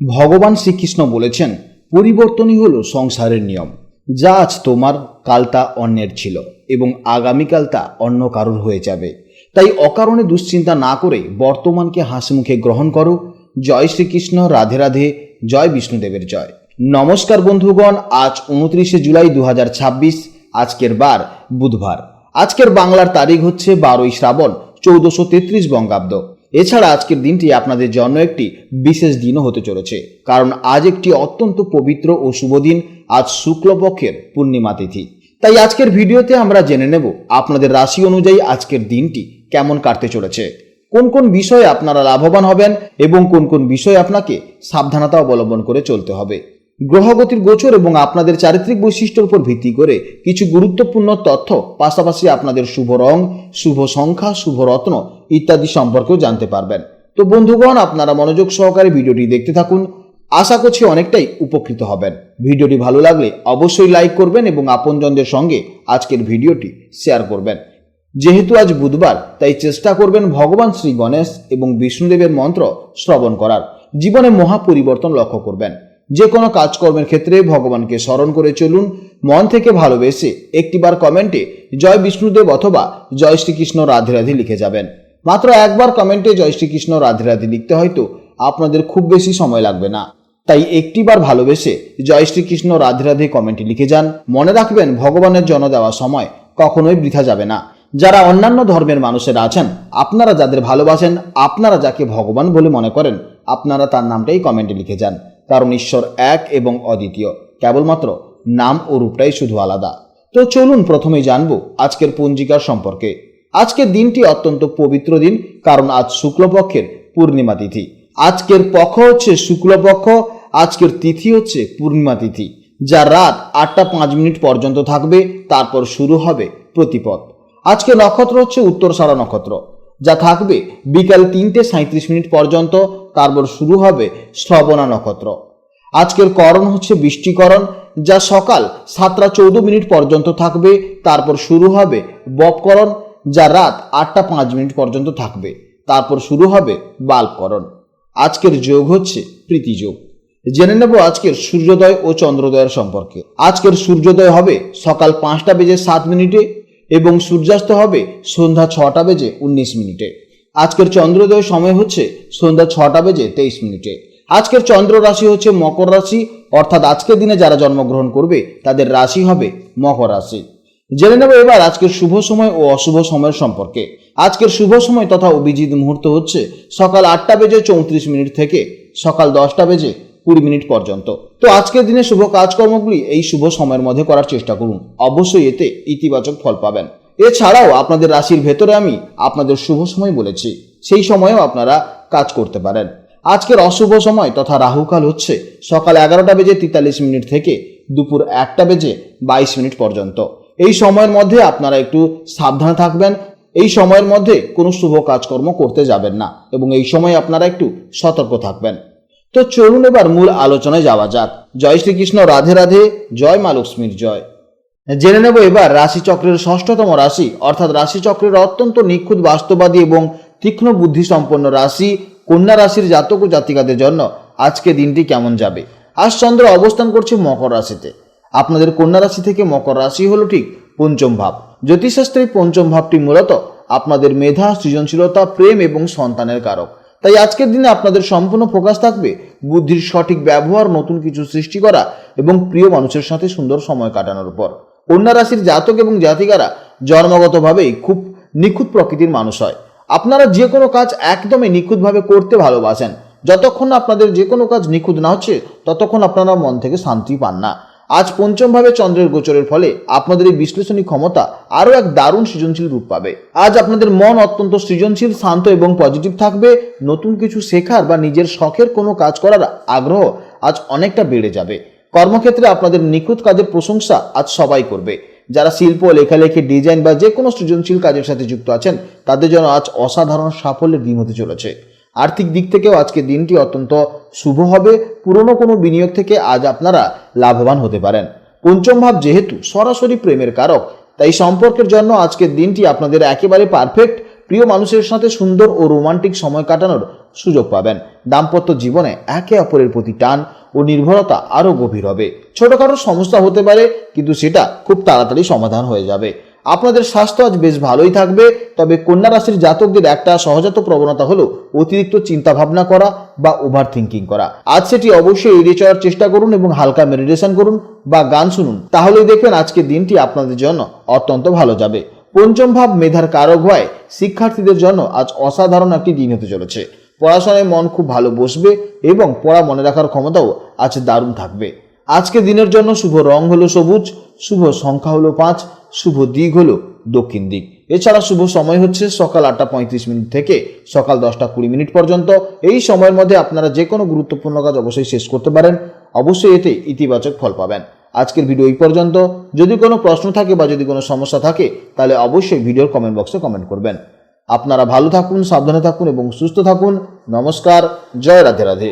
ভগবান শ্রীকৃষ্ণ বলেছেন, পরিবর্তনই হলো সংসারের নিয়ম। যা আজ তোমার, কাল তা অন্যের ছিল এবং আগামীকাল তা অন্য কারোর হয়ে যাবে। তাই অকারণে দুশ্চিন্তা না করে বর্তমানকে হাসিমুখে গ্রহণ করো। জয় শ্রীকৃষ্ণ, রাধে রাধে, জয় বিষ্ণুদেবের জয়। নমস্কার বন্ধুগণ, আজ 29শে জুলাই 2026, আজকের বার বুধবার। আজকের বাংলার তারিখ হচ্ছে 12ই শ্রাবণ 1433 বঙ্গাব্দ। এছাড়া আজকের দিনটি আপনাদের জন্য একটি বিশেষ দিনও হতে চলেছে, কারণ আজ একটি অত্যন্ত পবিত্র ও শুভ দিন। আজ শুক্লপক্ষের পূর্ণিমা তিথি। তাই আজকের ভিডিওতে আমরা জেনে নেব আপনাদের রাশি অনুযায়ী আজকের দিনটি কেমন কাটতে চলেছে, কোন কোন বিষয়ে আপনারা লাভবান হবেন এবং কোন কোন বিষয়ে আপনাকে সাবধানতা অবলম্বন করে চলতে হবে। গ্রহগতির গোচর এবং আপনাদের চারিত্রিক বৈশিষ্ট্যের উপর ভিত্তি করে কিছু গুরুত্বপূর্ণ তথ্য, পাশাপাশি আপনাদের শুভ রং, শুভ সংখ্যা, শুভ রত্ন ইত্যাদি সম্পর্কেও জানতে পারবেন। তো বন্ধুগণ, আপনারা মনোযোগ সহকারে ভিডিওটি দেখতে থাকুন। আশা করছি অনেকটাই উপকৃত হবেন। ভিডিওটি ভালো লাগলে অবশ্যই লাইক করবেন এবং আপনজনদের সঙ্গে আজকের ভিডিওটি শেয়ার করবেন। যেহেতু আজ বুধবার, তাই চেষ্টা করবেন ভগবান শ্রী গণেশ এবং বিষ্ণুদেবের মন্ত্র শ্রবণ করার। জীবনে মহা পরিবর্তন লক্ষ্য করবেন। যে কোনো কাজকর্মের ক্ষেত্রে ভগবানকে স্মরণ করে চলুন। মন থেকে ভালোবেসে একটিবার কমেন্টে জয় বিষ্ণুদেব অথবা জয় শ্রীকৃষ্ণ রাধে রাধে লিখে যাবেন। মাত্র একবার কমেন্টে জয় শ্রীকৃষ্ণ রাধে রাধে লিখতে হয়তো আপনাদের খুব বেশি সময় লাগবে না। তাই একটিবার ভালোবেসে জয় শ্রীকৃষ্ণ রাধে রাধে কমেন্টে লিখে যান। মনে রাখবেন, ভগবানের জন্য দেওয়া সময় কখনোই বৃথা যাবে না। যারা অন্যান্য ধর্মের মানুষেরা আছেন, আপনারা যাদের ভালোবাসেন, আপনারা যাকে ভগবান বলে মনে করেন, আপনারা তার নামটাই কমেন্টে লিখে যান। কারণ ঈশ্বর এক এবং অদ্বিতীয়, কেবলমাত্র নাম ও রূপটাই শুধু আলাদা। তো চলুন প্রথমেই জানবো আজকের পঞ্জিকার সম্পর্কে। আজকের দিনটি অত্যন্ত পবিত্র দিন, কারণ আজ শুক্লপক্ষের পূর্ণিমা তিথি। আজকের পক্ষ হচ্ছে শুক্লপক্ষ, আজকের তিথি হচ্ছে পূর্ণিমা তিথি, যা রাত 8টা 5 পর্যন্ত থাকবে। তারপর শুরু হবে প্রতিপদ। আজকে নক্ষত্র হচ্ছে উত্তরসারা নক্ষত্র, যা থাকবে বিকাল 3:37 পর্যন্ত। তারপর শুরু হবে শ্রবণা নক্ষত্র। আজকের করণ হচ্ছে বৃষ্টিকরণ, যা সকাল 7টা 14 পর্যন্ত থাকবে। তারপর শুরু হবে বপকরণ, যা রাত 8টা 5 পর্যন্ত থাকবে। তারপর শুরু হবে বাল্বকরণ। আজকের যোগ হচ্ছে প্রীতিযোগ। জেনে নেব আজকের সূর্যোদয় ও চন্দ্রোদয়ের সম্পর্কে। আজকের সূর্যোদয় হবে সকাল 5টা 7 এবং সূর্যাস্ত হবে সন্ধ্যা 6টা 19। আজকের চন্দ্রোদয় সময় হচ্ছে সন্ধ্যা 6টা 23। আজকের চন্দ্র রাশি হচ্ছে মকর রাশি, অর্থাৎ আজকের দিনে যারা জন্মগ্রহণ করবে তাদের রাশি হবে মকর রাশি। জেনে নেব এবার আজকের শুভ সময় ও অশুভ সময়ের সম্পর্কে। আজকের শুভ সময় তথা অভিজিৎ মুহূর্ত হচ্ছে সকাল 8টা 34 থেকে সকাল 10টা 20 পর্যন্ত। তো আজকের দিনে শুভ কাজকর্মগুলি এই শুভ সময়ের মধ্যে করার চেষ্টা করুন। অবশ্যই এতে ইতিবাচক ফল পাবেন। এছাড়াও আপনাদের রাশির ভেতরে আমি আপনাদের শুভ সময় বলেছি, সেই সময়েও আপনারা কাজ করতে পারেন। আজকের অশুভ সময় তথা রাহুকাল হচ্ছে সকাল 11টা 43 থেকে দুপুর 1টা 22 পর্যন্ত। এই সময়ের মধ্যে আপনারা একটু সাবধানে থাকবেন। এই সময়ের মধ্যে কোনো শুভ কাজকর্ম করতে যাবেন না এবং এই সময় আপনারা একটু সতর্ক থাকবেন। তো চলুন এবার মূল আলোচনায় যাওয়া যাক। জয় শ্রীকৃষ্ণ, রাধে রাধে, জয় মা লক্ষ্মীর জয়। জেনে নেব এবার রাশিচক্রের 6ষ্ঠতম রাশি, অর্থাৎ রাশিচক্রের অত্যন্ত নিখুঁত, বাস্তববাদী এবং তীক্ষ্ণ বুদ্ধি সম্পন্ন রাশি কন্যা রাশির জাতক ও জাতিকাদের জন্য আজকে দিনটি কেমন যাবে। আজ চন্দ্র অবস্থান করছে মকর রাশিতে। আপনাদের কন্যা রাশি থেকে মকর রাশি হলো ঠিক পঞ্চম ভাব। জ্যোতিষশাস্ত্রে পঞ্চম ভাবটি মূলত আপনাদের মেধা, সৃজনশীলতা, প্রেম এবং সন্তানের কারক। তাই আজকের দিনে আপনাদের সম্পূর্ণ ফোকাস থাকবে বুদ্ধির সঠিক ব্যবহার, নতুন কিছু সৃষ্টি করা এবং প্রিয় মানুষের সাথে সুন্দর সময় কাটানোর উপর। কন্যা রাশির জাতক এবং জাতিকারা জন্মগতভাবেই খুব নিখুঁত প্রকৃতির মানুষ হয়। আপনারা যে কোনো কাজ একদমই নিখুঁতভাবে করতে ভালোবাসেন। যতক্ষণ আপনাদের যে কোনো কাজ নিখুঁত না হচ্ছে, ততক্ষণ আপনারা মন থেকে শান্তি পান না। আজ পঞ্চমভাবে চন্দ্রের গোচরের ফলে আপনাদের এই বিশ্লেষণী ক্ষমতা আরও এক দারুণ সৃজনশীল রূপ পাবে। আজ আপনাদের মন অত্যন্ত সৃজনশীল, শান্ত এবং পজিটিভ থাকবে। নতুন কিছু শেখার বা নিজের শখের কোনো কাজ করার আগ্রহ আজ অনেকটা বেড়ে যাবে। কর্মক্ষেত্রে আপনাদের নিখুঁত কাজের প্রশংসা আজ সবাই করবে। যারা শিল্প, লেখালেখি, ডিজাইন বা যে কোনো সৃজনশীল কাজের সাথে যুক্ত আছেন, তাদের জন্য আজ অসাধারণ সাফল্যের দিন হতে চলেছে। আর্থিক দিক থেকেও আজকে দিনটি অত্যন্ত শুভ হবে। পুরনো কোনো বিনিয়োগ থেকে আজ আপনারা লাভবান হতে পারেন। পঞ্চম ভাব যেহেতু সরাসরি প্রেমের কারক, তাই সম্পর্কের জন্য আজকের দিনটি আপনাদের একেবারে পারফেক্ট। প্রিয় মানুষের সাথে সুন্দর ও রোমান্টিক সময় কাটানোর সুযোগ পাবেন। দাম্পত্য জীবনে একে অপরের প্রতি টান ও নির্ভরতা আরও গভীর হবে। ছোটখাটো সমস্যা হতে পারে, কিন্তু সেটা খুব তাড়াতাড়ি সমাধান হয়ে যাবে। আপনাদের স্বাস্থ্য আজ বেশ ভালোই থাকবে। তবে কন্যা রাশির জাতকদের একটা সহজাত প্রবণতা হলো অতিরিক্ত চিন্তা ভাবনা করা বা ওভার থিঙ্কিং করা। আজ সেটি অবশ্যই এড়িয়ে চলার চেষ্টা করুন এবং হালকা মেডিটেশন করুন বা গান শুনুন, তাহলেই দেখবেন আজকের দিনটি আপনাদের জন্য অত্যন্ত ভালো যাবে। পঞ্চম ভাব মেধার কারক হয় শিক্ষার্থীদের জন্য আজ অসাধারণ একটি দিন হতে চলেছে। পড়াশোনায় মন খুব ভালো বসবে এবং পড়া মনে রাখার ক্ষমতাও আজ দারুণ থাকবে। আজকে দিনের জন্য শুভ রং হলো সবুজ, শুভ সংখ্যা হলো 5, শুভ দিক হলো দক্ষিণ দিক। এছাড়া শুভ সময় হচ্ছে সকাল 8:35 থেকে সকাল 10:20 পর্যন্ত। এই সময়ের মধ্যে আপনারা যে কোনো গুরুত্বপূর্ণ কাজ অবশ্যই শেষ করতে পারেন। অবশ্যই এতে ইতিবাচক ফল পাবেন। আজকের ভিডিও এই পর্যন্ত। যদি কোনো প্রশ্ন থাকে বা যদি কোনো সমস্যা থাকে তাহলে অবশ্যই ভিডিওর কমেন্ট বক্সে কমেন্ট করবেন। আপনারা ভালো থাকুন, সাবধানে থাকুন এবং সুস্থ থাকুন। নমস্কার, জয় রাধে রাধে।